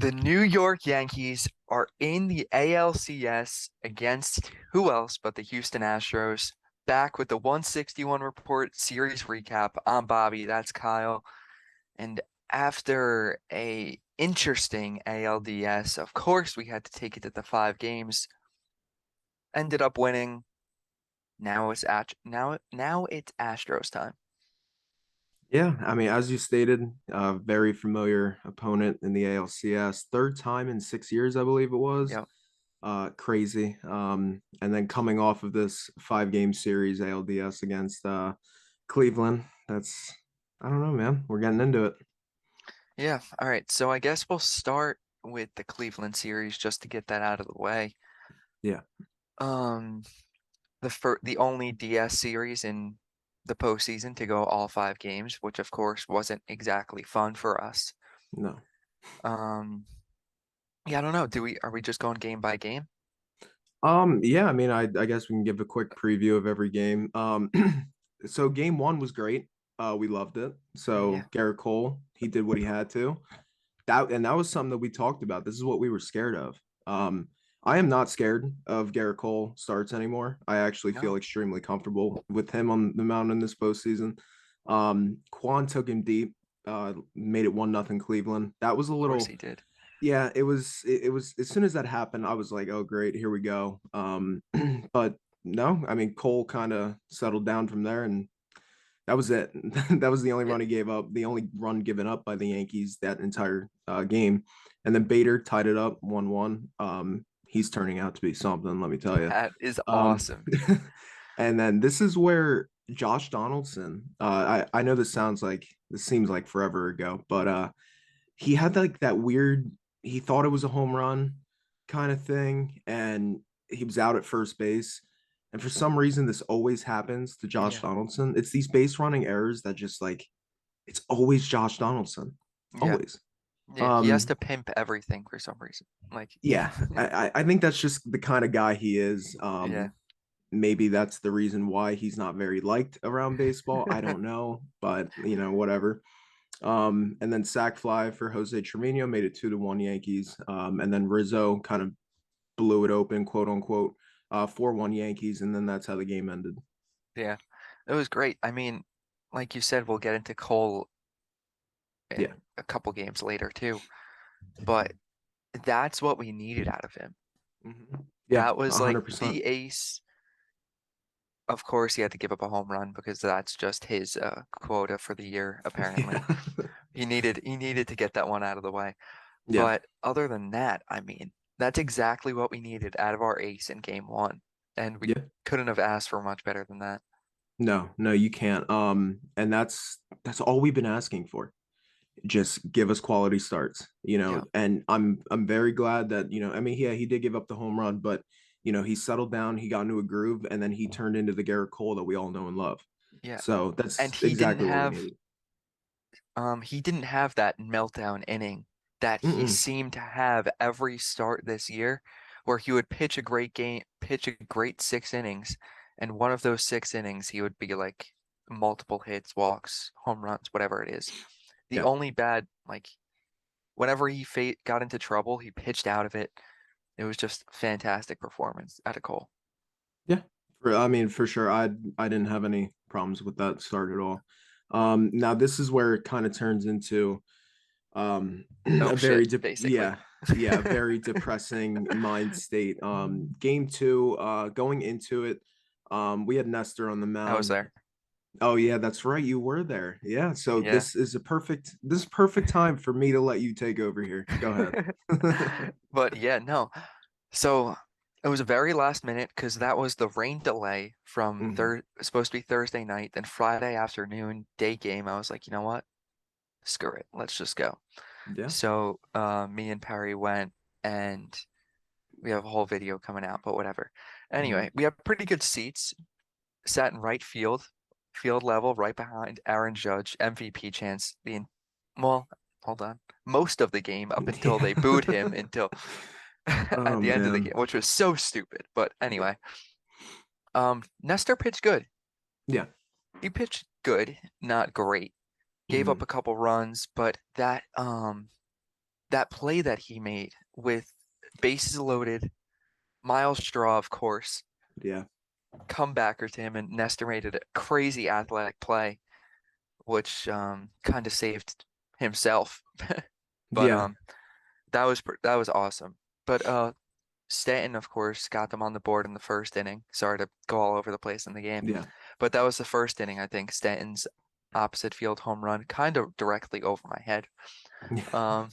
The New York Yankees are in the ALCS against who else but the Houston Astros. Back with the 161 report series recap. I'm Bobby, that's Kyle. And after a interesting ALDS, of course we had to take it to the 5 games. Ended up winning. Now it's Astros time. Yeah, I mean, as you stated, very familiar opponent in the ALCS. Third time in 6 years, I believe it was. Yep. Crazy. And then coming off of this 5 game series ALDS against Cleveland, I don't know, man. We're getting into it. Yeah. All right. So I guess we'll start with the Cleveland series just to get that out of the way. Yeah, Um, the only DS series in the postseason to go all 5 games, which of course wasn't exactly fun for us. no. Um, yeah, I don't know. Are we just going game by game? Yeah, I mean, I guess we can give a quick preview of every game. So game one was great. We loved it. Yeah. So Garrett Cole, he did what he had to. That was something that we talked about. This is what we were scared of. I am not scared of Garrett Cole starts anymore. I actually feel No, extremely comfortable with him on the mound in this postseason. Quan took him deep, made it 1-0 Cleveland. That was a of course little, he did. yeah, it was as soon as that happened, I was like, oh great, here we go. But no, I mean Cole kind of settled down from there, and that was it. That was the only Yeah. run he gave up, the only run given up by the Yankees that entire game. And then Bader tied it up 1-1. He's turning out to be something, let me tell you. That is Um, awesome, dude. and then this is where Josh Donaldson, I know this seems like forever ago, but he had like that weird, he thought it was a home run kind of thing, and he was out at first base. And for some reason, this always happens to Josh Yeah. Donaldson. It's these base running errors that just like it's always Josh Donaldson. Yeah. Always. Yeah. He has Um, to pimp everything for some reason. Like, yeah, I think that's just the kind of guy he is. yeah. Maybe that's the reason why he's not very liked around baseball. I don't know, but whatever. And then sac fly for Jose Trevino made it 2-1 Yankees. And then Rizzo kind of blew it open, quote unquote, 4-1 Yankees, and then that's how the game ended. Yeah. It was great. I mean, like you said, we'll get into Cole Yeah. in a couple games later too. But that's what we needed out of him. Yeah, That was like 100%. the ace. Of course, he had to give up a home run because that's just his quota for the year, apparently. Yeah. He needed to get that one out of the way. Yeah. But other than that, I mean, that's exactly what we needed out of our ace in game one. And we Yeah. couldn't have asked for much better than that. No, no, you can't. And that's all we've been asking for. Just give us quality starts, Yeah. and I'm very glad that, I mean, yeah, he did give up the home run, but he settled down, he got into a groove, and then he turned into the Garrett Cole that we all know and love. Yeah. So And that's exactly what we needed. he didn't have that meltdown inning that he Mm-mm. seemed to have every start this year, where he would pitch a great game, pitch a great 6 innings, and one of those 6 innings he would be like multiple hits, walks, home runs, whatever it is. The Yeah. only bad, like whenever he fa got into trouble, he pitched out of it. It was just fantastic performance out of Cole. Yeah. I mean, for sure, I didn't have any problems with that start at all. Now this is where it kind of turns into Oh a shit, very basically. yeah, yeah, a very depressing mind state. Game two, going into it, we had Nestor on the I was mound. there. Oh yeah, that's right, you were there. Yeah, so Yeah. this is perfect time for me to let you take over here. Go ahead. But yeah, no. So it was a very last minute because that was the rain delay from Mhm. supposed to be Thursday night, then Friday afternoon day game. I was like, you know what? Screw it. Let's just go. Yeah. So me and Perry went and we have a whole video coming out, but whatever. Mhm. Anyway, we have pretty good seats, sat in right field, field level, right behind Aaron Judge, MVP chance well, hold on. Most of the game up until Yeah. they booed him until Oh at the end of the game, man. which was so stupid. But Yeah. anyway, Nestor pitched good. Yeah. He pitched good, not great. Gave up Mhm. a couple runs, but that play that he made with bases loaded, Miles Straw, of course, Yeah. comebacker to him, and Nestor made it a crazy athletic play, which kind of saved himself. But Yeah. that was awesome. But Stanton, of course, got them on the board in the first inning. Sorry to go all over the place in the game, Yeah. but that was the first inning. I think Stanton's opposite field home run, kind of directly over my head. Um,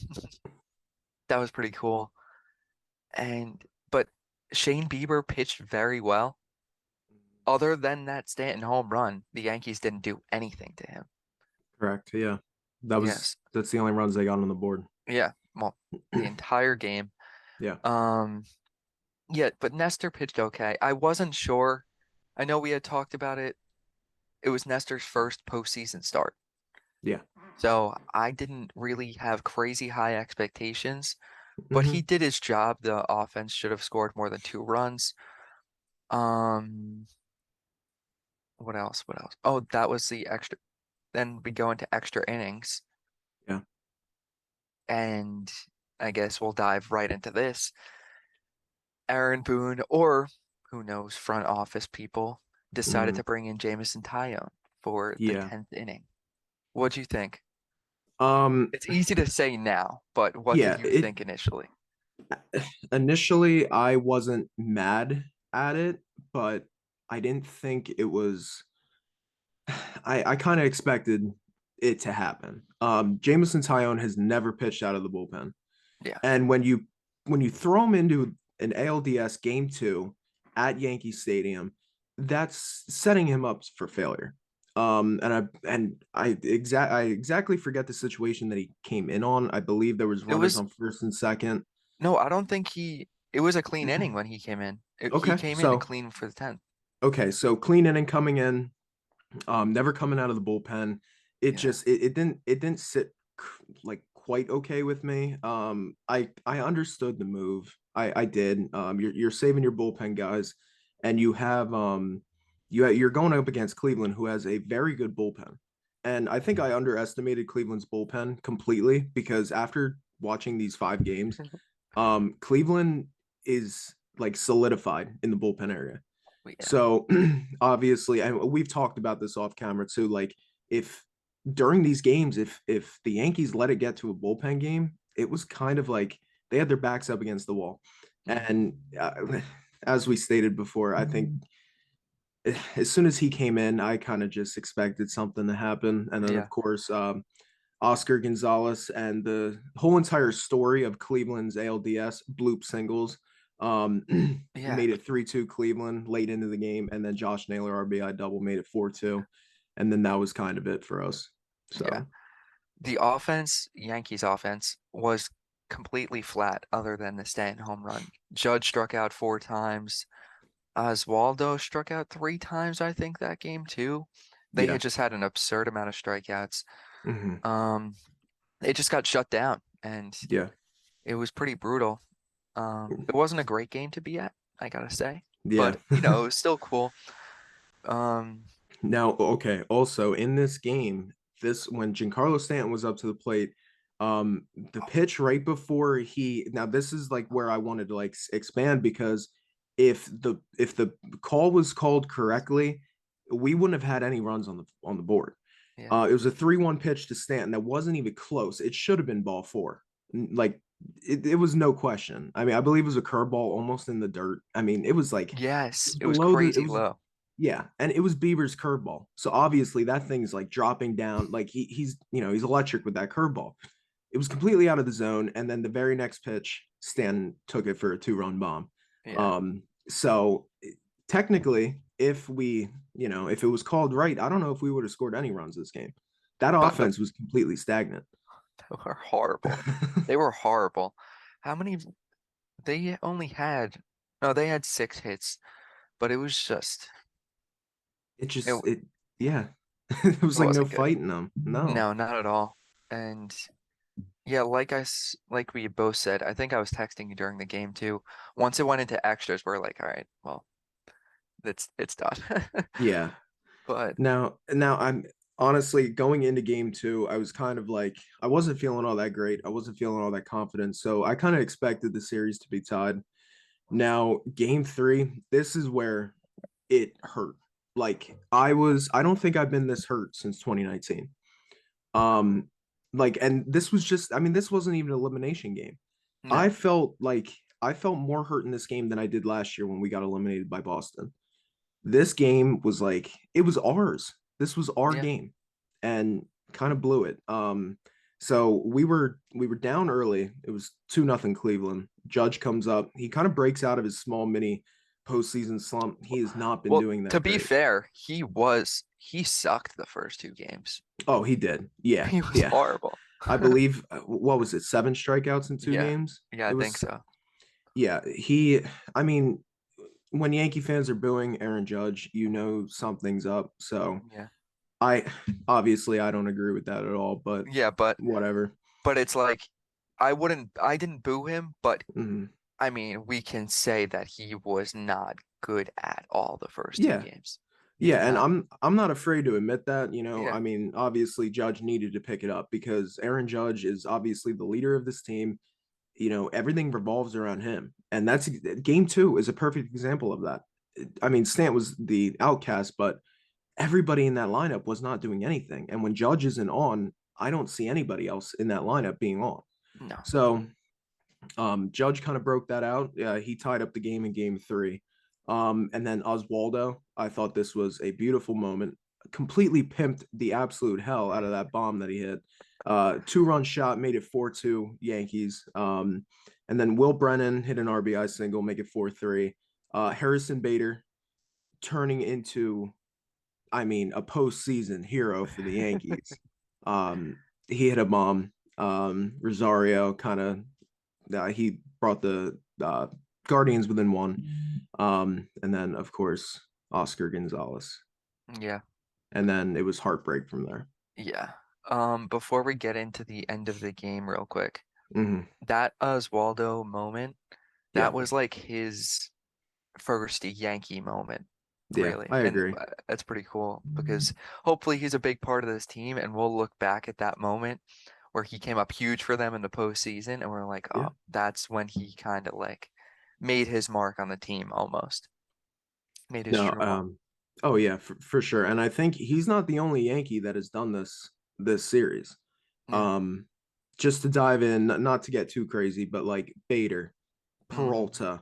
that was pretty cool. And but Shane Bieber pitched very well. Other than that Stanton home run, the Yankees didn't do anything to him. Correct. Yeah. Yes. That's the only runs they got on the board. Yeah. Well, the entire game. Yeah. Um, yeah, but Nestor pitched okay. I wasn't sure. I know we had talked about it. It was Nestor's first postseason start. Yeah. So I didn't really have crazy high expectations, but he Hmm. did his job. The offense should have scored more than 2 runs. Um, what else? What else? Oh, that was the extra. Then we go into extra innings, Yeah. and I guess we'll dive right into this. Aaron Boone, or who knows, front office people decided Hmm. to bring in Jamison Tyone for the Yeah. 10th inning. What'd you think? Um, It's easy to say now, but what did yeah, you it think initially? initially I wasn't mad at it, but I didn't think it was I kind of expected it to happen. Jameson Tyone has never pitched out of the bullpen. Yeah, And when you throw him into an ALDS game two at Yankee Stadium, that's setting him up for failure. I exactly forget the situation that he came in on. I believe there was it runners was on first and second. no, I don't think it was a clean inning when he came in. He Okay, came in and so clean for the 10th. so clean inning coming in, never coming out of the bullpen. Yeah. It didn't sit like quite okay with me. I understood the move. I did. You're saving your bullpen guys, and you're going up against Cleveland, who has a very good bullpen. And I think I underestimated Cleveland's bullpen completely because after watching these 5 games, Cleveland is like solidified in the bullpen area. Yeah. So obviously, and we've talked about this off camera too. Like if during these games, if the Yankees let it get to a bullpen game, it was kind of like they had their backs up against the wall. Hmm. And as we stated before, I think as soon as he came in, I kind of just expected something to happen. And then Yeah. of course, Oscar Gonzalez and the whole entire story of Cleveland's ALDS bloop singles. Yeah. Made it 3-2 Cleveland late into the game, and then Josh Naylor RBI double made it 4-2. And then that was kind of it for us. Yeah. So The offense, Yankees offense, was completely flat other than the Stanton home run. Judge struck out 4 times. Oswaldo struck out 3 times, I think, that game too. They yeah. had just had an absurd amount of strikeouts. Hmm. Um, it just got shut down, and Yeah. it was pretty brutal. It wasn't a great game to be at, I gotta say, Yeah. but you know, it was still cool. Um, Now, okay. Also, in this game, this when Giancarlo Stanton was up to the plate, the pitch right before he now this is like where I wanted to like expand because if the call was called correctly, we wouldn't have had any runs on the board. yeah, It was a 3-1 pitch to Stanton that wasn't even close. It should have been ball four. Like it was no question. I mean, I believe it was a curveball almost in the dirt. I mean, it was like yes, it was below the it crazy was low. yeah, and it was Bieber's curveball. So obviously that thing's like dropping down. Like he's he's electric with that curveball. It was completely out of the zone, and then the very next pitch, Stan took it for a 2-run bomb. Yeah, So technically, if we if it was called right, I don't know if we would have scored any runs this game. That but the offense was completely stagnant. they were horrible. They were horrible. How many? They only had no, they had 6 hits, but it was just it it, just it yeah, it it was like no wasn't good. fighting them. No. No, not at all. And yeah, like we both said, I think I was texting you during the game too. Once it went into extras, we're like, all right, well, it's done. Yeah. But Now I'm honestly, going into game two, I was kind of like, I wasn't feeling all that great. I wasn't feeling all that confident. So I kind of expected the series to be tied. Now, game three, this is where it hurt. I don't think I've been this hurt since 2019. Um, and this was just, I mean, this wasn't even an elimination game. I No. felt like I felt more hurt in this game than I did last year when we got eliminated by Boston. This game was like it was ours. This was our Yeah. game, and kind of blew it. So we were down early. It was 2-0 Cleveland. Judge comes up. He kind of breaks out of his small mini postseason slump. He has not been Well, doing to that be great. fair, he sucked the first two games. Oh, he did. Yeah, He was yeah. horrible. I believe what was it? 7 strikeouts in two Yeah. games. Yeah, I It think was so. yeah. He. I mean, when Yankee fans are booing Aaron Judge, you know something's up. So Yeah. I obviously I don't agree with that at all, but Yeah, but whatever. it's like I didn't boo him, but Mhm. I mean, we can say that he was not good at all the first two Yeah. games. He did Yeah, and not. I'm not afraid to admit that, Yeah. I mean, obviously Judge needed to pick it up because Aaron Judge is obviously the leader of this team. Everything revolves around him. And that's game 2 is a perfect example of that. I mean, Stant was the outcast, but everybody in that lineup was not doing anything. And when Judge isn't on, I don't see anybody else in that lineup being on. No. So Judge kind of broke that out. He tied up the game in game 3. And then Oswaldo, I thought this was a beautiful moment. Completely pimped the absolute hell out of that bomb that he hit. 2-run shot made it 4-2 Yankees. And then Will Brennan hit an RBI single, make it 4-3. Harrison Bader turning into, I mean, a postseason hero for the Yankees. He hit a bomb. Rosario kind of he brought the Guardians within one. And then, of course, Oscar Gonzalez. Yeah. And then it was heartbreak from there. Yeah. Before we get into the end of the game real quick, Mm-hmm. that Oswaldo moment, Yeah. that was like his first Yankee moment, Yeah. really. I And agree. that's pretty cool because hopefully he's a big part of this team and we'll look back at that moment where he came up huge for them in the postseason and we're like, Yeah. oh, that's when he kind of like made his mark on the team almost. Made his No. true mark. Oh yeah, for sure. And I think he's not the only Yankee that has done this series. Yeah. Um, just to dive in, not to get too crazy, but like Bader, Mm. Peralta,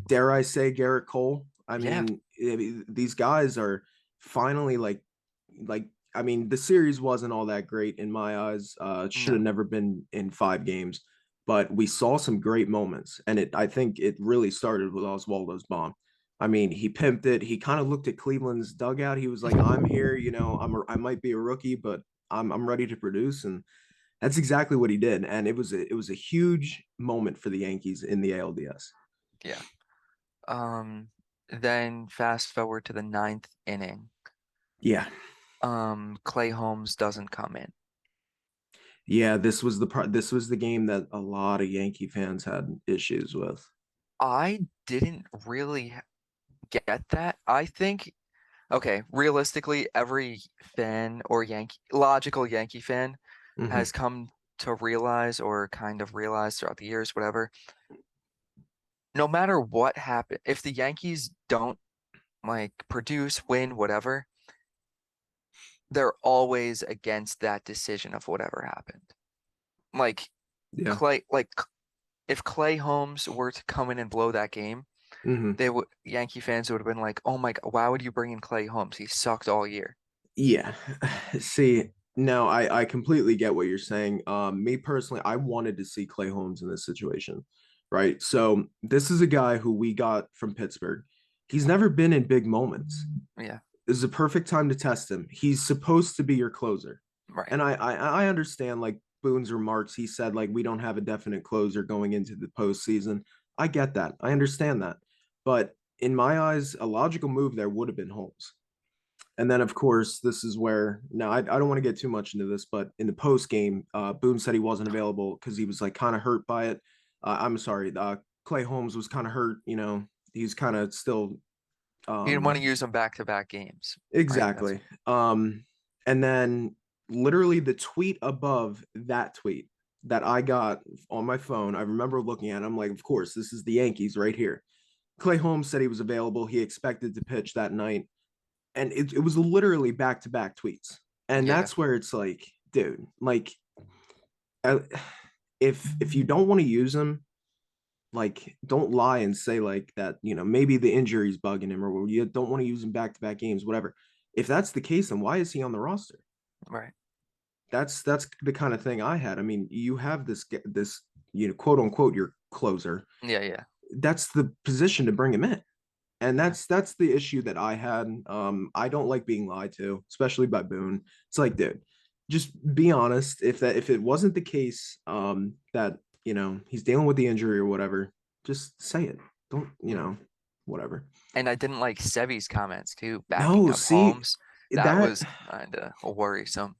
dare I say Garrett Cole? Yeah. These guys are finally like I mean, the series wasn't all that great in my eyes. It should have No. never been in 5 games, but we saw some great moments, and I think it really started with Oswaldo's bomb. I mean, he pimped it. He kind of looked at Cleveland's dugout. He was like, "I'm here. I might be a rookie, but I'm ready to produce." And that's exactly what he did. And it was a huge moment for the Yankees in the ALDS. Yeah. Then fast forward to the ninth inning. Yeah. Clay Holmes doesn't come in. Yeah, this was the part. This was the game that a lot of Yankee fans had issues with. I didn't really get that. I think, okay, realistically, every fan or logical Yankee fan Hmm. has come to realize or kind of realize throughout the years, whatever, no matter what happened, if the Yankees don't like produce, win, whatever, they're always against that decision of whatever happened. Like Yeah. Clay, like if Clay Holmes were to come in and blow that game, Hmm. they would Yankee fans would have been like, "Oh my God, why would you bring in Clay Holmes? He sucked all year." Yeah. See, no, I completely get what you're saying. Me personally, I wanted to see Clay Holmes in this situation, right? So this is a guy who we got from Pittsburgh. He's never been in big moments. Yeah, This is a perfect time to test him. He's supposed to be your closer. right. And I understand like Boone's remarks. He said like we don't have a definite closer going into the postseason. I get that. I understand that. But in my eyes, a logical move there would have been Holmes. And then, of course, this is where now I don't want to get too much into this, but in the post game, Boone said he wasn't available because he was like kind of hurt by it. I'm sorry, Clay Holmes was kind of hurt. He's kind of still You didn't want to um, use him back-to-back games, right? That's exactly. And then literally the tweet above that tweet that I got on my phone, I remember looking at it, I'm like, of course, this is the Yankees right here. Clay Holmes said he was available. He expected to pitch that night. And it was literally back to back tweets. And Yeah, that's where it's like, dude, like, uh, if you don't want to use him, like, don't lie and say like that, maybe the injury's bugging him or you don't want to use him back to back games, whatever. If that's the case, then why is he on the roster? right. That's the kind of thing I had. I mean, you have this quote unquote your closer. Yeah, yeah. That's the position to bring him in. And Yeah. that's the issue that I had. I don't like being lied to, especially by Boone. It's like, dude, just be honest. If it wasn't the case, that he's dealing with the injury or whatever, just say it. Don't whatever. And I didn't like Sevy's comments too, backing No, up see Holmes. That that was kind of worrisome.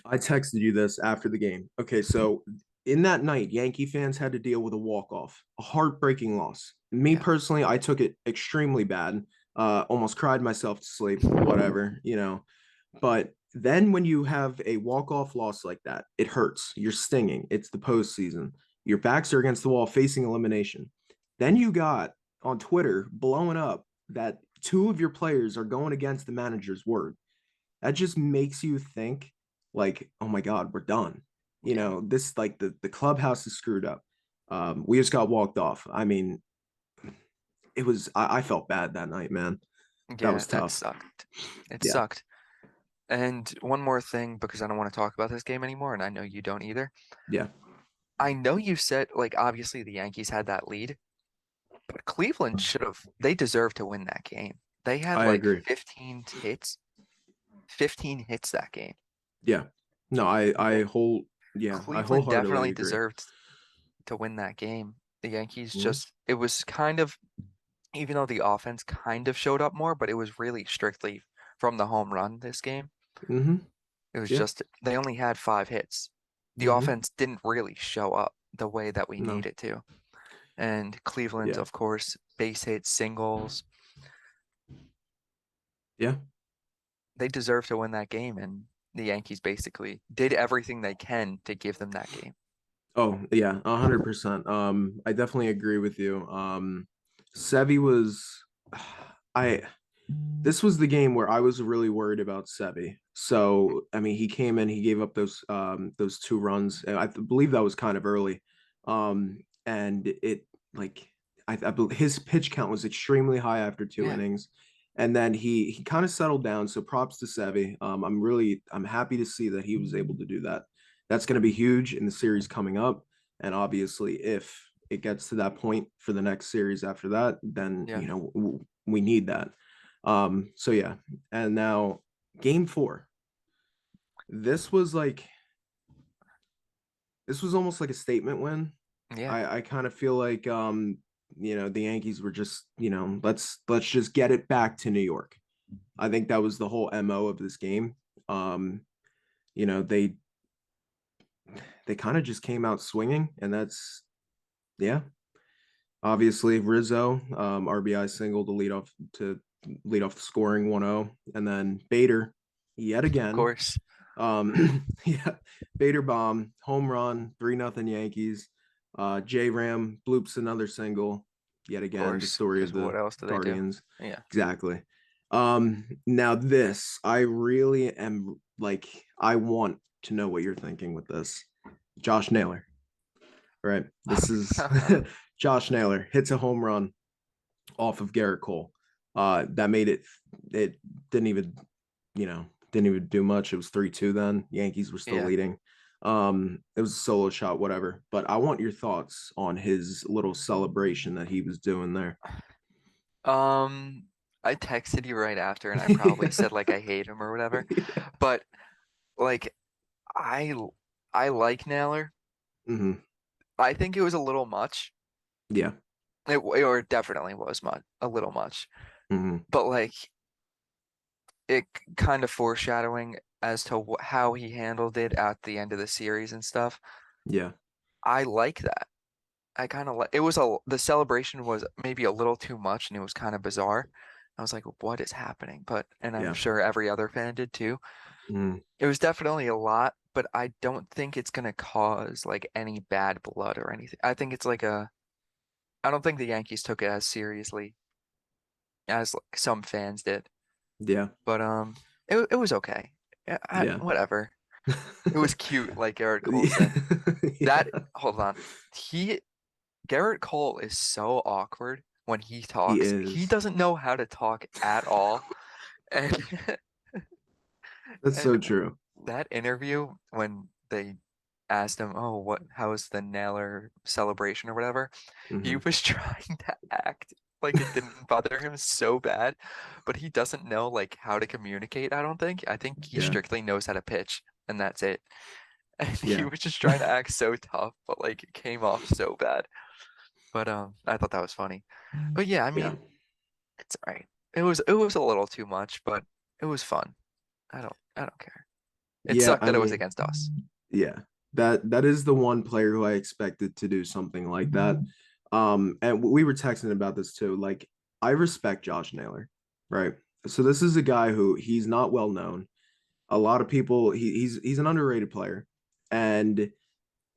I texted you this after the game. Okay, so in that night, Yankee fans had to deal with a walk-off, a heartbreaking loss. Me Yeah. personally, I took it extremely bad. Almost cried myself to sleep, whatever, But then when you have a walk-off loss like that, it hurts. You're stinging. It's the postseason. Your backs are against the wall facing elimination. Then you got on Twitter blowing up that two of your players are going against the manager's word. That just makes you think like, oh my God, we're done. Yeah. This like the clubhouse is screwed up. We just got walked off. I mean, I felt bad that night, man. That Yeah, was that tough. sucked. It Yeah. sucked. And one more thing, because I don't want to talk about this game anymore, and I know you don't either. Yeah. I know you said, like, obviously the Yankees had that lead, but Cleveland should have, they deserved to win that game. They had I like agree. 15 hits that game. Yeah. No, I Like, whole yeah, I Cleveland wholeheartedly definitely agree. deserved to win that game. The Yankees Mm-hmm. just, it was kind of, even though the offense kind of showed up more, but it was really strictly from the home run this game. Mm-hmm. It was Yeah. just, they only had 5 hits. The Mm-hmm. offense didn't really show up the way that we No. need it to. And Cleveland, Yeah. of course, base hits, singles, Yeah. they deserve to win that game. And the Yankees basically did everything they can to give them that game. Oh, yeah, 100%. I definitely agree with you. Sevy was I this was the game where I was really worried about Sevy. So, I mean, he came in, he gave up those two runs. And I believe that was kind of early. And it like his pitch count was extremely high after two Yeah, innings. And then he kind of settled down. So props to Sevy. I'm happy to see that he was able to do that. That's going to be huge in the series coming up. And obviously, if it gets to that point for the next series after that, then yeah, we need that. So yeah, and now game four. This was like this was almost like a statement win. yeah, I kind of feel like the Yankees were just, let's just get it back to New York. I think that was the whole MO of this game. Um, you know, they kind of just came out swinging, and that's yeah. Obviously, Rizzo, RBI single to lead off the scoring 1-0, and then Bader yet of again. course. Yeah, Bader bomb, home run, 3-0 Yankees. J Ram bloops another single. Yet Of again, the course, story of because the what else do they do? Guardians. Yeah. Exactly. Now this, I really am like, I want to know what you're thinking with this. Josh Naylor, right? This is Josh Naylor hits a home run off of Garrett Cole. That made it didn't even, didn't even do much. It was 3-2 then. Yankees were still Yeah. leading. It was a solo shot, whatever. But I want your thoughts on his little celebration that he was doing there. Um, I texted you right after and I probably said like I hate him or whatever. Yeah. But like I I like Naylor. Hmm. I think it was a little much. Yeah. Or it definitely was a little much. Hmm. But like it kind of foreshadowing as to how he handled it at the end of the series and stuff. Yeah. I like that. I kind of like the celebration was maybe a little too much and it was kind of bizarre. I was like, what is happening? And I'm Yeah. sure every other fan did too. Mm, It was definitely a lot, but I don't think it's gonna cause like any bad blood or anything. I think it's like a I don't think the Yankees took it as seriously as like, some fans did. yeah, But it was okay. yeah. Whatever. It was cute, like Garrett Cole Yeah. said. That Yeah, hold on. He Garrett Cole is so awkward when he he talks. He is. doesn't know how to talk at all. And That's and so true. that interview when they asked him, "Oh, how was the Naylor celebration or whatever?" He Hmm. was trying to act like it didn't bother him so bad, but he doesn't know like how to communicate, I don't think. I think he Yeah, strictly knows how to pitch, and that's it. And he yeah, was just trying to act so tough, but like it came off so bad. But I thought that was funny. But yeah, I yeah, mean, it's all right. It was a little too much, but it was fun. I don't care. It yeah. sucked I that it was mean, against us. yeah, that is the one player who I expected to do something like that. And we were texting about this too. Like, I respect Josh Naylor, right? So this is a guy who he's not well known. A lot of people, he's an underrated player, and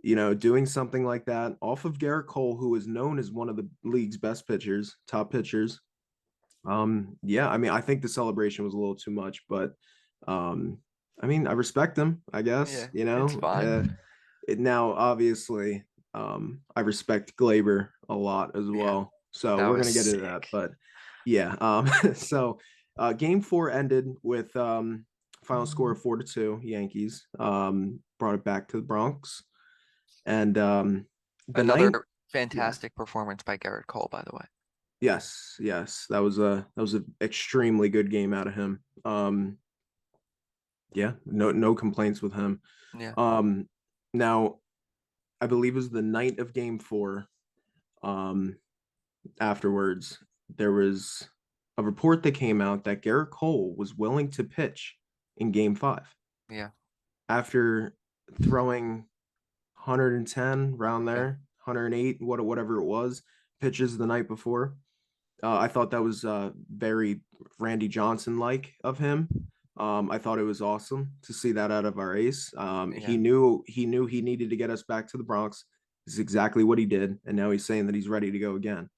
doing something like that off of Garrett Cole, who is known as one of the league's best pitchers, top pitchers. Yeah, I mean, I think the celebration was a little too much, but um, I mean, I respect him, I guess, Yeah, it's fine. now obviously, I respect Glaber a lot as Yeah, well. So that we're was gonna get into that. sick. But yeah, so game four ended with final score of 4-2, Yankees. Brought it back to the Bronx. And the Another ninth, yeah. fantastic performance by Garrett Cole, by the way. Yes, yes, that was a extremely good game out of him. Yeah, no complaints with him. Yeah, Um, now I believe it was the night of game four. Um, Afterwards, there was a report that came out that Garrett Cole was willing to pitch in game five yeah, after throwing 110 round yeah, there, 108, whatever it was, pitches the night before. I thought that was very Randy Johnson like of him. I thought it was awesome to see that out of our ace. He yeah, knew he needed to get us back to the Bronx. This is exactly what he did, and now he's saying that he's ready to go again.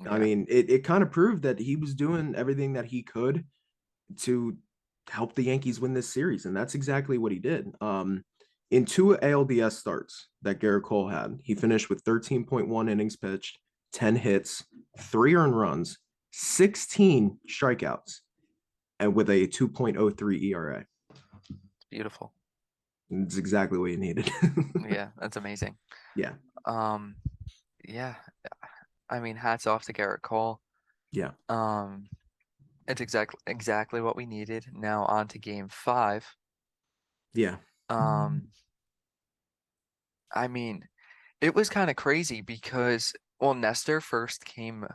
I yeah, mean, it kind of proved that he was doing everything that he could to help the Yankees win this series, and that's exactly what he did. In two ALDS starts that Garrett Cole had, he finished with 13.1 innings pitched, 10 hits, 3 earned runs, 16 strikeouts, and with a 2.03 ERA. it's beautiful. It's exactly what he needed. Yeah, that's amazing. Yeah, Um, yeah, I mean, hats off to Garrett Cole. yeah, Um, it's exactly what we needed. Now on to game five. yeah. Um, I mean, it was kind of crazy because well, Nestor first came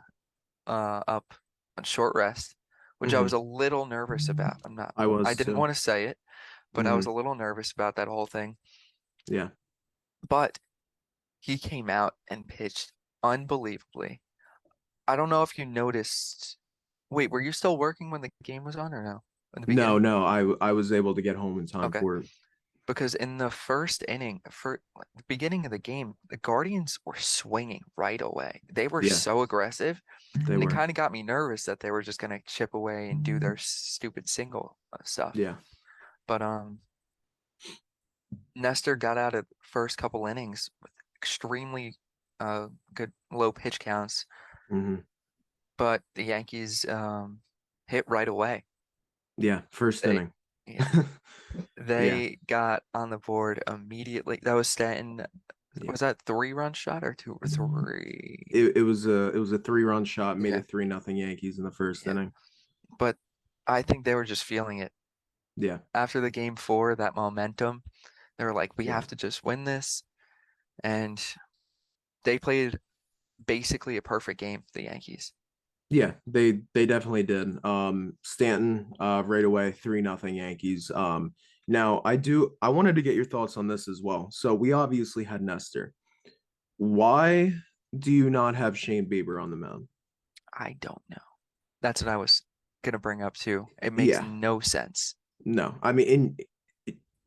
up on short rest, which I was Hmm. a little nervous about. I I was didn't too. want to say it, but I was Hmm. a little nervous about that whole thing. Yeah. But he came out and pitched unbelievably. I don't know if you noticed. Wait, were you still working when the game was on or no? In the No, beginning? no, I was able to get home in time Okay. for it. Because in the first inning, for like, the beginning of the game, the Guardians were swinging right away. They were Yeah, so aggressive, they and it were. kind of got me nervous that they were just gonna chip away and do their stupid single stuff. Yeah. But Nestor got out of the first couple innings with extremely good low pitch counts, Hmm. but the Yankees hit right away. Yeah, first They inning. yeah, Yeah, they got on the board immediately. That was Stanton. yeah. Was that 3 run shot or two or three? It was a 3-run shot, made Yeah, it 3-0 Yankees in the first yeah. inning. But I think they were just feeling it Yeah, after the game four, that momentum. They were like, we yeah, have to just win this, and they played basically a perfect game, the Yankees. yeah. They definitely did. Stanton, right away, 3-0 Yankees. Now I wanted to get your thoughts on this as well. So we obviously had Nestor. Why do you not have Shane Bieber on the mound? I don't know. That's what I was gonna bring up too. It makes Yeah, no sense. no. I mean,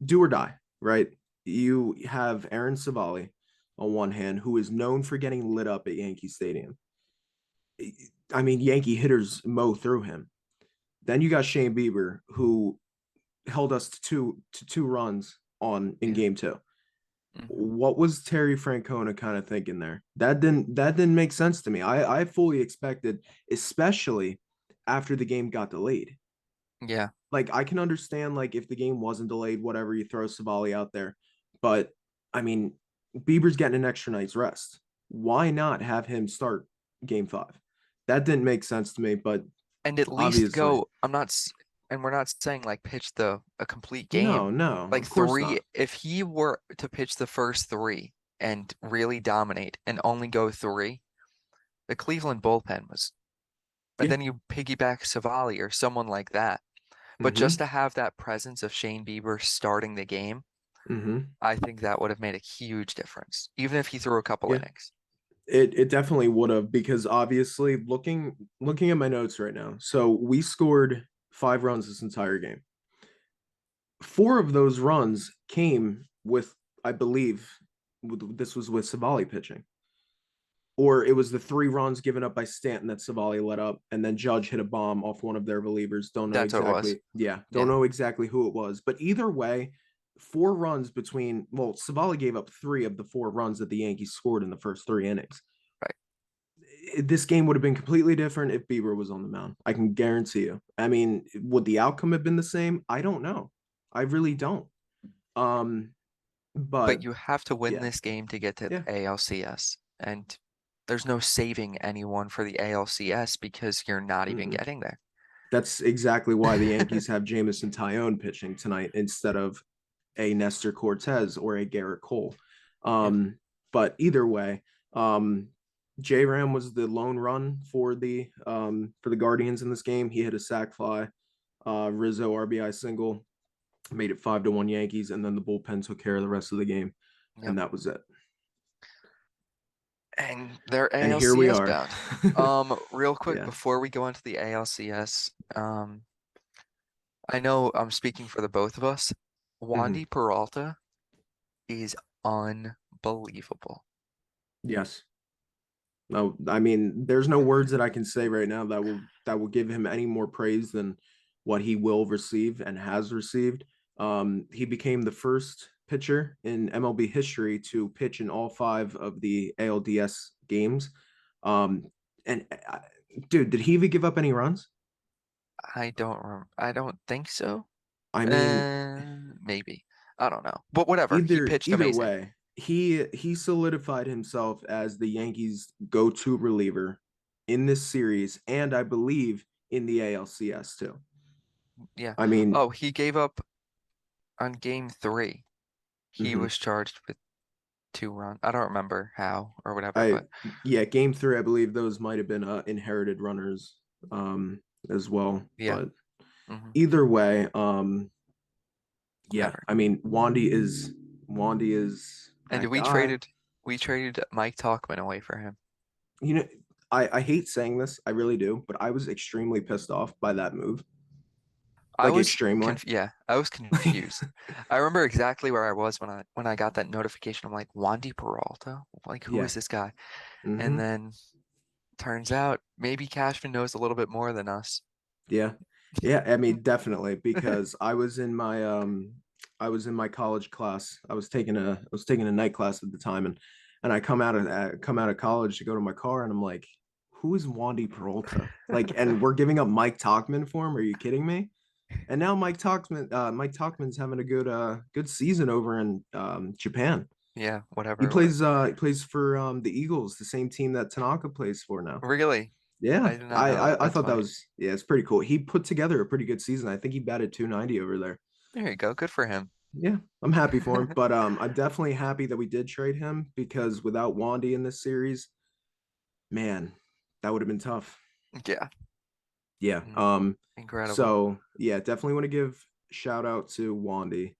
do or die, right? You have Aaron Savali on one hand, who is known for getting lit up at Yankee Stadium. I mean, Yankee hitters mow through him. Then you got Shane Bieber, who held us to two runs on in Yeah. game two. Hmm. What was Terry Francona kind of thinking there? That didn't make sense to me. I fully expected, especially after the game got delayed. Yeah. Like I can understand like if the game wasn't delayed, whatever, you throw Savali out there. But I mean, Bieber's getting an extra night's rest. Why not have him start game five? That didn't make sense to me, but And at least obviously, go. And we're not saying like pitch a complete no, game. no, Like of course three, not. if he were to pitch the first three and really dominate and only go three, the Cleveland bullpen was, and Yeah. then you piggyback Savali or someone like that. But just Mm-hmm. to have that presence of Shane Bieber starting the game, Mm-hmm. I think that would have made a huge difference, even if he threw a couple Yeah. innings. It definitely would have because obviously looking at my notes right now. So we scored 5 runs this entire game. 4 of those runs came with, I believe, this was with Savali pitching, or it was the 3 runs given up by Stanton that Savali let up, and then Judge hit a bomb off one of their relievers. Don't know That's what it was. exactly. Yeah, don't Yeah, know exactly who it was, but either way, 4 runs between. Well, Savali gave up 3 of the 4 runs that the Yankees scored in the first 3 innings. right. This game would have been completely different if Bieber was on the mound. I can guarantee you. I mean, would the outcome have been the same? I don't know. I really don't. Um, But but you have to win yeah, this game to get to yeah. ALCS. And there's no saving anyone for the ALCS because you're not even Mm-mm. getting there. That's exactly why the Yankees have Jamison Tyone pitching tonight instead of a Nestor Cortez or a Garrett Cole. Yeah, Um, but either way, J Ram was the lone run for the Guardians in this game. He hit a sac fly. Rizzo RBI single made it 5-1 Yankees, and then the bullpen took care of the rest of the game, yep. and that was it. And they're And here we ALCS are. bound. Real quick Yeah. before we go into the ALCS, I know I'm speaking for the both of us. Mhm. Wandy Peralta is unbelievable. Yes. No, I mean, there's no words that I can say right now that will give him any more praise than what he will receive and has received. He became the first pitcher in MLB history to pitch in all 5 of the ALDS games. Um, and dude, did he even give up any runs? I don't think so. I mean, Maybe. I don't know. But whatever. He either pitched either amazing. way, he solidified himself as the Yankees' go-to reliever in this series, and I believe in the ALCS too. Yeah. I mean, Oh, he gave up on game three. He mhm. was charged with 2 runs. I don't remember how or whatever, I but yeah, game three, I believe those might have been inherited runners as well. yeah. But Hmm. either way, yeah, Whatever. I mean, Wandy is And that guy. we traded Mike Talkman away for him. You know, I hate saying this, I really do, but I was extremely pissed off by that move. Like extremely. I was confused. I remember exactly where I was when I got that notification. I'm like, Wandy Peralta? Like, who Yeah. is this guy? And Hmm. then turns out maybe Cashman knows a little bit more than us. Yeah. Yeah, I mean definitely because I was in my college class. I was taking a night class at the time, and I come out of college to go to my car, and I'm like, who is Wandy Peralta? Like, and we're giving up Mike Talkman for him. Are you kidding me? And now Mike Talkman's having a good season over in Japan. Yeah, He whatever it was. plays for the Eagles, the same team that Tanaka plays for now. Really? Yeah, I did not I, know that. I I That's thought that funny. was, yeah, it's pretty cool. He put together a pretty good season. I think he batted 290 over there. There you go. Good for him. Yeah, I'm happy for him, but I'm definitely happy that we did trade him because without Wandy in this series, man, that would have been tough. Yeah. Yeah. Mm, incredible. So yeah, definitely want to give shout out to Wandy,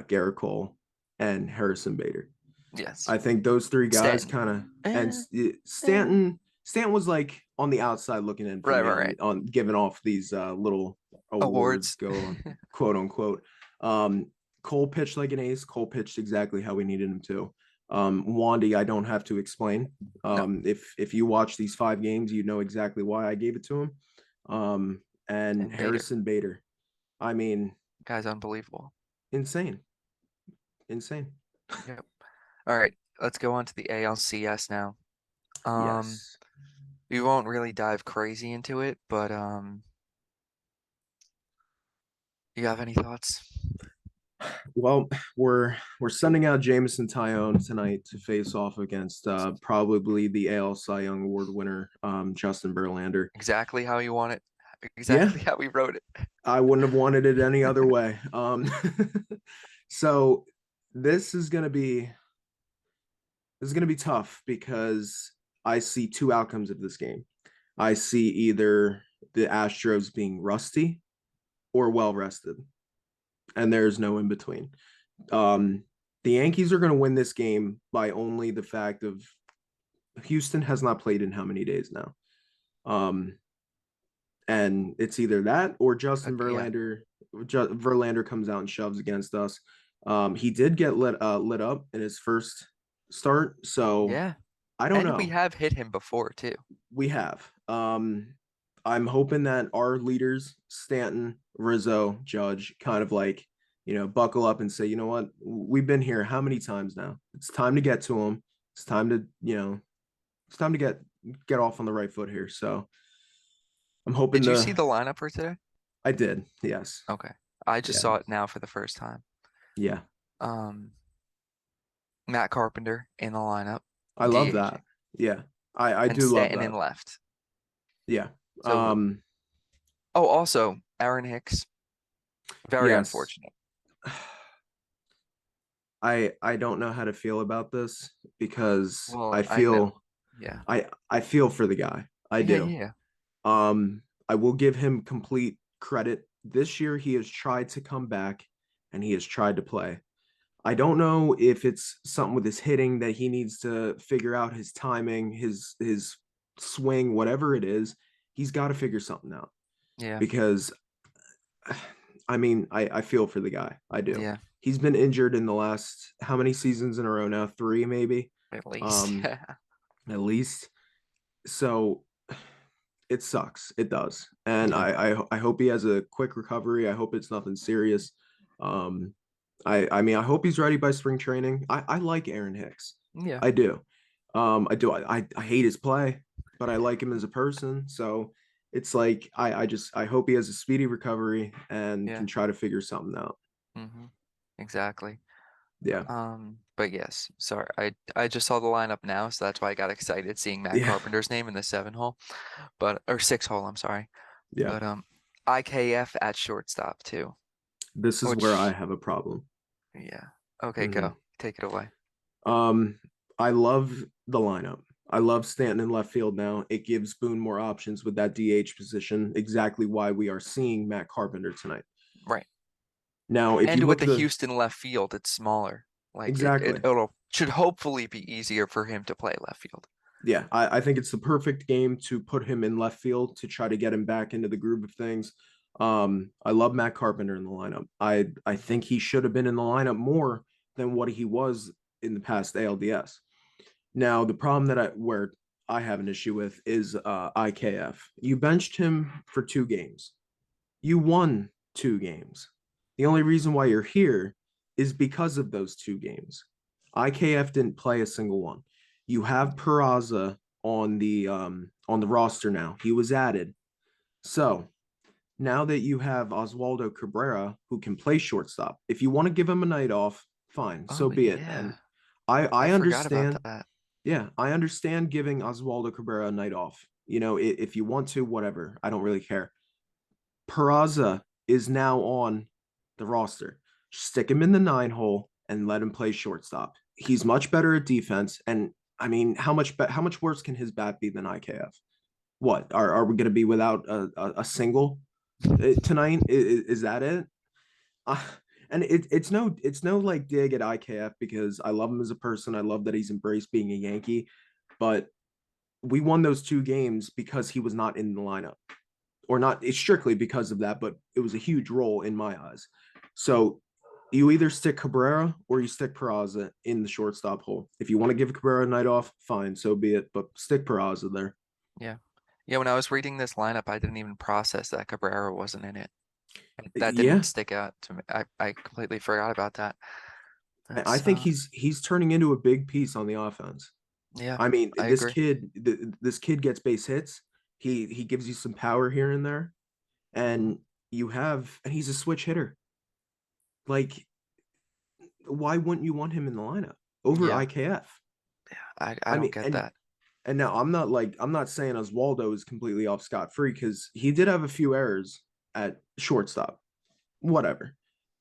Garrett Cole, and Harrison Bader. Yes. I think those 3 guys Stanton. kind of, and Eh, eh. Stanton was like on the outside looking in for Right, me right, on right. giving off these little awards, Awards. go on, quote unquote. Um, Cole pitched like an ace. Cole pitched exactly how we needed him to. Wandy, I don't have to explain. No, If you watch these 5 games, you know exactly why I gave it to him. And and Bader, Harrison Bader. I mean, guy's unbelievable. insane, insane. Yep. All right, let's go on to the ALCS now. Um, Yes. we won't really dive crazy into it, but you have any thoughts? Well, we're sending out Jameson Tyone tonight to face off against probably the AL Cy Young Award winner, Justin Verlander. Exactly how you want it. Yeah, Exactly how we wrote it. I wouldn't have wanted it any other way. So this is gonna be tough because I see two outcomes of this game. I see either the Astros being rusty or well rested, and there's no in between. Um, the Yankees are going to win this game by only the fact of Houston has not played in how many days now. Um, and it's either that or Justin Yeah, Verlander comes out and shoves against us. He did get lit up in his first start, so yeah. I don't And we know. have hit him before too. We have. I'm hoping that our leaders, Stanton, Rizzo, Judge, kind of like, buckle up and say, you know what, we've been here how many times now? It's time to get to them. It's time to, it's time to get off on the right foot here. So I'm hoping Did you see the lineup for today? I did. Yes. Okay. I just Yeah. saw it now for the first time. Yeah. Um, Matt Carpenter in the lineup, I love that. DHing, Yeah. I and do love Stanton that. in left. Yeah. So, oh, also Aaron Hicks, very Yes. unfortunate. I don't know how to feel about this because Well, I know. Yeah. I feel for the guy. I Yeah, do. yeah, I will give him complete credit. This year he has tried to come back and he has tried to play. I don't know if it's something with his hitting that he needs to figure out his timing, his swing, whatever it is. He's got to figure something out yeah, because I mean, I feel for the guy. I do. yeah, He's been injured in the last how many seasons in a row now? 3 maybe. at least. Um, at least. So it sucks. It does. And Yeah, I hope he has a quick recovery. I hope it's nothing serious. Um, I mean I hope he's ready by spring training. I like Aaron Hicks. yeah, I do. I do. I hate his play, but I like him as a person. So it's like I hope he has a speedy recovery and yeah. can try to figure something out. Mm-hmm. Exactly. Yeah. But yes, sorry, I just saw the lineup now, so that's why I got excited seeing Matt Yeah. Carpenter's name in the 7 hole, but or 6 hole, I'm sorry. Yeah. But IKF at shortstop too, This is where I which have a problem. yeah. Okay, Hmm. go. Take it away. Um, I love the lineup. I love Stanton in left field now. It gives Boone more options with that DH position. Exactly why we are seeing Matt Carpenter tonight. Right. Now, if And you with look the the Houston left field, it's smaller. Like exactly, it'll should hopefully be easier for him to play left field. yeah, I think it's the perfect game to put him in left field to try to get him back into the groove of things. I love Matt Carpenter in the lineup. I think he should have been in the lineup more than what he was in the past ALDS. Now, the problem that I have an issue with is IKF. You benched him for 2 games. You won 2 games. The only reason why you're here is because of those 2 games. IKF didn't play a single one. You have Peraza on the roster now. He was added. So now that you have Oswaldo Cabrera who can play shortstop, if you want to give him a night off, fine, so Oh be it. And yeah, I I forgot about understand. that. Yeah, I understand giving Oswaldo Cabrera a night off. If you want to, whatever. I don't really care. Peraza is now on the roster. Stick him in the 9 hole and let him play shortstop. He's much better at defense. And I mean, how much worse can his bat be than IKF? What are we going to be without a single tonight? Is that it? Uh, and it's no like dig at IKF because I love him as a person. I love that he's embraced being a Yankee, but we won those 2 games because he was not in the lineup, or not strictly because of that, but it was a huge role in my eyes. So You either stick Cabrera or you stick Peraza in the shortstop hole. If you want to give Cabrera a night off, fine, so be it. But stick Peraza there. Yeah. Yeah, when I was reading this lineup, I didn't even process that Cabrera wasn't in it. That didn't Yeah, stick out to me. I completely forgot about that. I That's think he's turning into a big piece on the offense. yeah, I mean, I agree. this kid gets base hits. He gives you some power here and there, Mhm. and and he's a switch hitter. Like, why wouldn't you want him in the lineup over Yeah, IKF? I I don't mean, get that. and now I'm not saying Oswaldo is completely off scot free because he did have a few errors at shortstop. Whatever.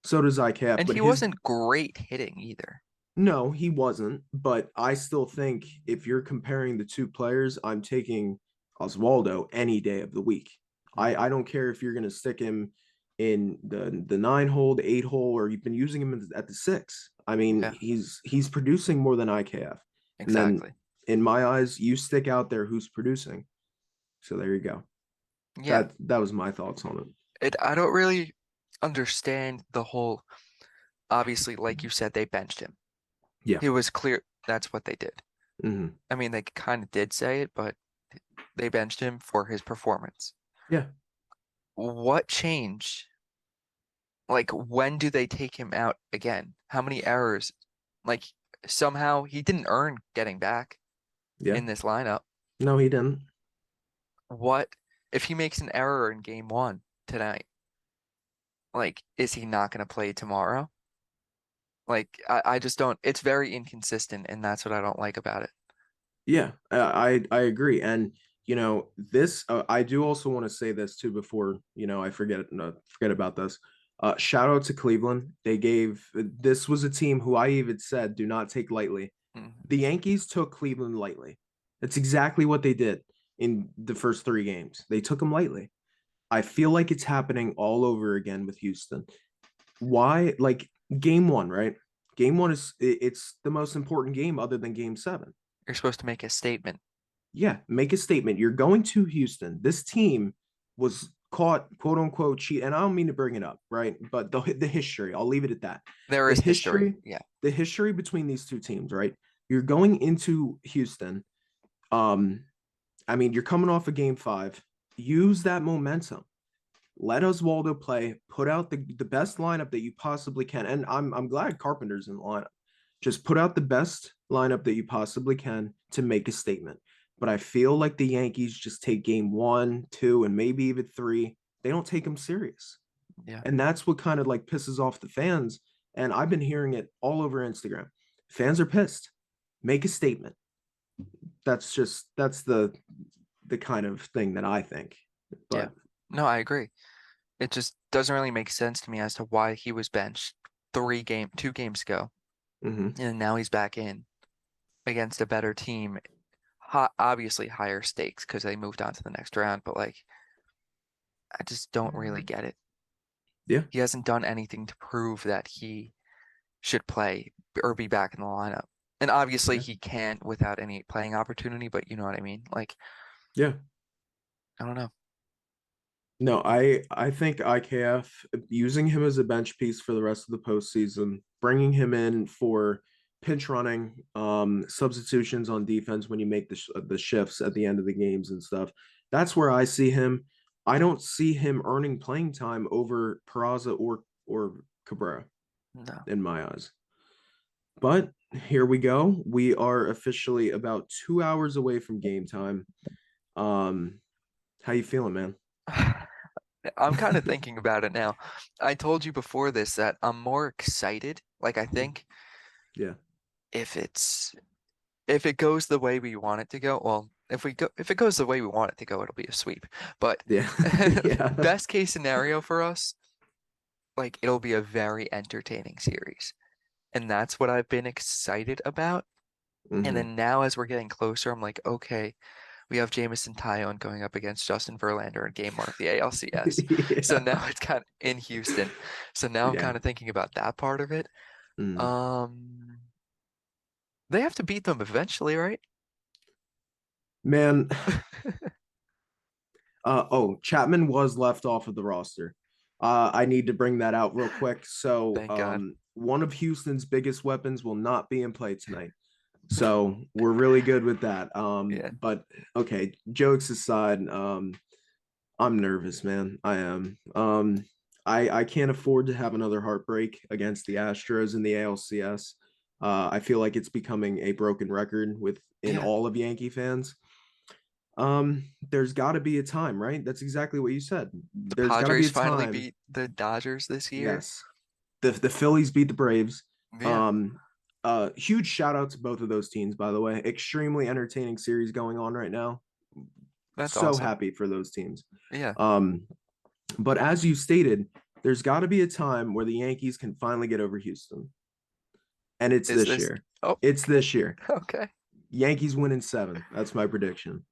So does IKF, And but he his wasn't great hitting either. no, he wasn't. But I still think if you're comparing the two players, I'm taking Oswaldo any day of the week. Mhm. I don't care if you're gonna stick him in the 9 hole, the 8 hole, or you've been using him at the 6. I mean, Yeah, he's producing more than IKF. And then exactly. in my eyes, you stick out there who's producing. So there you go. Yeah, That was my thoughts on it. I don't really understand the whole, obviously, like you said, they benched him. Yeah. It was clear that's what they did. Hmm. I mean, they kind of did say it, but they benched him for his performance. Yeah. What changed? Like, when do they take him out again? How many errors? Like, somehow he didn't earn getting back Yeah. in this lineup. No, he didn't. What if he makes an error in game one tonight? Like, is he not going to play tomorrow? Like, I just don't, it's very inconsistent, and that's what I don't like about it. Yeah, I agree, and this I do also want to say this too before I forget about this. Shout out to Cleveland. They gave this was a team who I even said do not take lightly. Mhm. The Yankees took Cleveland lightly. That's exactly what they did in the first 3 games. They took them lightly. I feel like it's happening all over again with Houston. Why? Like game one, right? Game one it's the most important game other than game seven. You're supposed to make a statement. Yeah, make a statement. You're going to Houston. This team was caught, quote unquote, cheat. And I don't mean to bring it up, right? But the history, I'll leave it at that. There The is history. history, Yeah. the history between these two teams, right? You're going into Houston. Um, I mean, you're coming off a game 5. Use that momentum. Let Oswaldo play. Put out the best lineup that you possibly can. And I'm glad Carpenter's in the lineup. Just put out the best lineup that you possibly can to make a statement. But I feel like the Yankees just take game 1, 2, and maybe even 3. They don't take them serious. Yeah. And that's what kind of like pisses off the fans. And I've been hearing it all over Instagram. Fans are pissed. Make a statement. That's the kind of thing that I think. Yeah. But No, I agree. It just doesn't really make sense to me as to why he was benched 2 games ago, mhm. and now he's back in against a better team. Obviously higher stakes because they moved on to the next round, but like I just don't really get it. Yeah, He hasn't done anything to prove that he should play or be back in the lineup. And obviously yeah, he can't without any playing opportunity, but you know what I mean? Like, yeah. I don't know. No, I think IKF using him as a bench piece for the rest of the postseason, bringing him in for pinch running, substitutions on defense when you make the shifts at the end of the games and stuff. That's where I see him. I don't see him earning playing time over Peraza or Cabrera No. in my eyes. But here we go. We are officially about 2 hours away from game time. How you feeling, man? I'm kind of thinking about it now. I told you before this that I'm more excited. Like I think Yeah. if if it goes the way we want it to go, well, if it goes the way we want it to go, it'll be a sweep. But Yeah. Yeah. best case scenario for us, like it'll be a very entertaining series. And that's what I've been excited about. And Hmm. then now as we're getting closer, I'm like, okay, we have Jamison Tyone going up against Justin Verlander in game one of the ALCS. So Yeah. now it's kind of in Houston. So now I'm Yeah. kind of thinking about that part of it. Mm. Um, they have to beat them eventually, right? Man, oh, Chapman was left off of the roster. I need to bring that out real quick. So, Thank God. one of Houston's biggest weapons will not be in play tonight. So we're really good with that. Yeah. But okay, jokes aside, I'm nervous, man. I am. I can't afford to have another heartbreak against the Astros in the ALCS. I feel like it's becoming a broken record within Yeah. all of Yankee fans. There's got to be a time, right? That's exactly what you said. The There's got to be Padres a finally time. beat the Dodgers this year. Yes, the Phillies beat the Braves. Yeah. Um, huge shout out to both of those teams, by the way. Extremely entertaining series going on right now. That's So awesome. happy for those teams. Yeah. Um, but as you stated, there's got to be a time where the Yankees can finally get over Houston, and it's Is this this? year. Oh, It's this year. okay. Yankees win in seven. That's my prediction.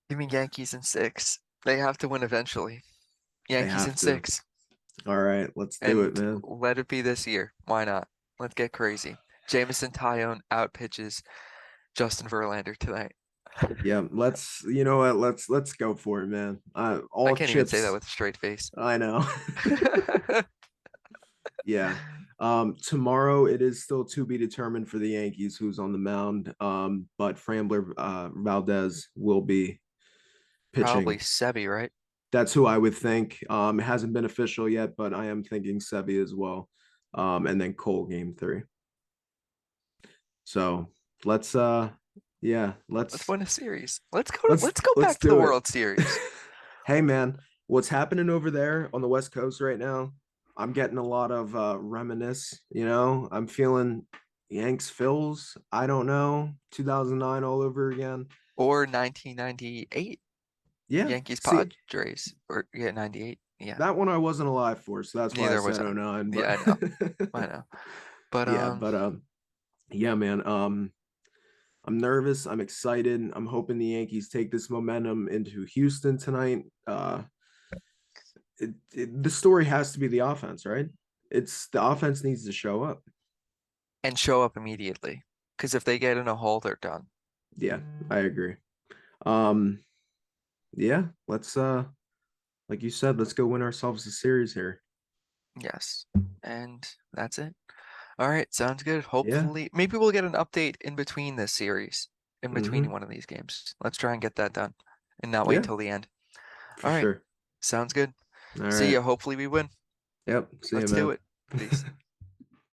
Give me Yankees in six. They have to win eventually. They Yankees in have to. six. All right, let's do it, And man. let it be this year. Why not? Let's get crazy. Jamison Tyone out pitches Justin Verlander tonight. Yeah, you know what? Let's go for it, man. I All can't even say that chips. with a straight face. I know. Yeah. Tomorrow it is still to be determined for the Yankees who's on the mound. But Frambler Valdez will be Probably pitching. Sebi, right? That's who I would think. It hasn't been official yet, but I am thinking Sebi as well. And then Cole game three. So let's yeah, Let's win a series. Let's go let's let's go let's back to the do it. World Series. Hey man, what's happening over there on the West Coast right now? I'm getting a lot of reminisce, I'm feeling Yanks Phils, I don't know, 2009 all over again. Or 1998 Yeah. Yankees See, Padres. Or yeah, 98. Yeah. that one I wasn't alive for, so that's why I Neither was said I. oh nine. Yeah, But I know. I know. But yeah, but yeah, man. I'm nervous. I'm excited. I'm hoping the Yankees take this momentum into Houston tonight. The story has to be the offense, right? It's the offense needs to show up. and show up immediately. Because if they get in a hole, they're done. Yeah, I agree. Um, yeah, let's like you said, let's go win ourselves a series here. Yes. And that's it. All right, sounds good. Yeah. Hopefully, maybe we'll get an update in between this series, in between Mm-hmm. one of these games. Let's try and get that done and not wait Yeah, till the end. for All right, sure. sounds good. All See right. ya. Hopefully we win. Yep. See you, Let's do man. it. Peace.